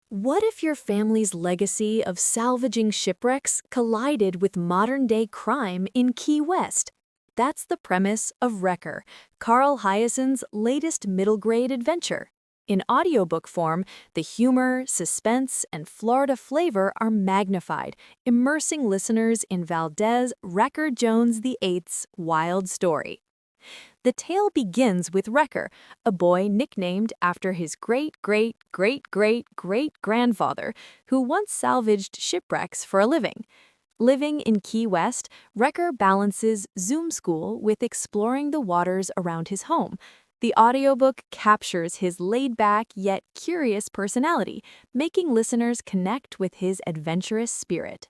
What if your family's legacy of salvaging shipwrecks collided with modern-day crime in Key West? That's the premise of Wrecker, Carl Hiaasen's latest middle-grade adventure. In audiobook form, the humor, suspense, and Florida flavor are magnified, immersing listeners in Jones VIII's wild story. The tale begins with Wrecker, a boy nicknamed after his great-great-great-great-great-grandfather, who once salvaged shipwrecks for a living. Living in Key West, Wrecker balances Zoom school with exploring the waters around his home. The audiobook captures his laid-back yet curious personality, making listeners connect with his adventurous spirit.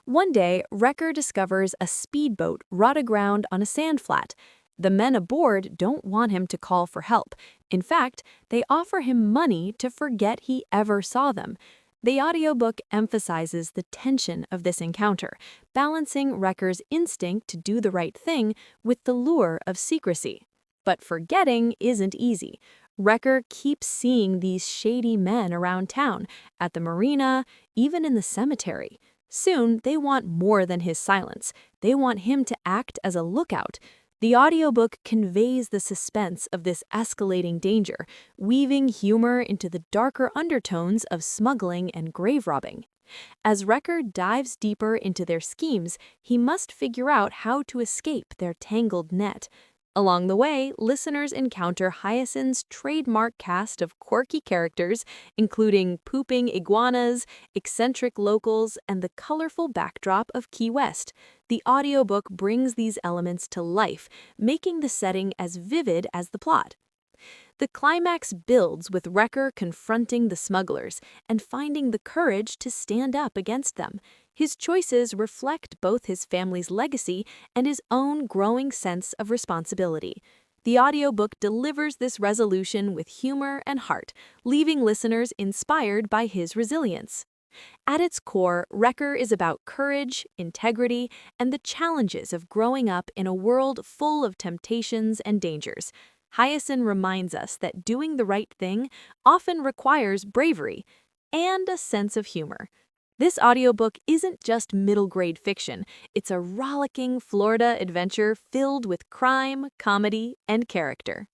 One day, Wrecker discovers a speedboat rot aground on a sand flat. The men aboard don't want him to call for help. In fact, they offer him money to forget he ever saw them. The audiobook emphasizes the tension of this encounter, balancing Wrecker's instinct to do the right thing with the lure of secrecy. But forgetting isn't easy. Wrecker keeps seeing these shady men around town, at the marina, even in the cemetery. Soon, they want more than his silence. They want him to act as a lookout. The audiobook conveys the suspense of this escalating danger, weaving humor into the darker undertones of smuggling and grave robbing. As Wrecker dives deeper into their schemes, he must figure out how to escape their tangled net. Along the way, listeners encounter Hiaasen's trademark cast of quirky characters, including pooping iguanas, eccentric locals, and the colorful backdrop of Key West. The audiobook brings these elements to life, making the setting as vivid as the plot. The climax builds with Wrecker confronting the smugglers and finding the courage to stand up against them. His choices reflect both his family's legacy and his own growing sense of responsibility. The audiobook delivers this resolution with humor and heart, leaving listeners inspired by his resilience. At its core, Wrecker is about courage, integrity, and the challenges of growing up in a world full of temptations and dangers. Hiaasen reminds us that doing the right thing often requires bravery and a sense of humor. This audiobook isn't just middle-grade fiction, it's a rollicking Florida adventure filled with crime, comedy, and character.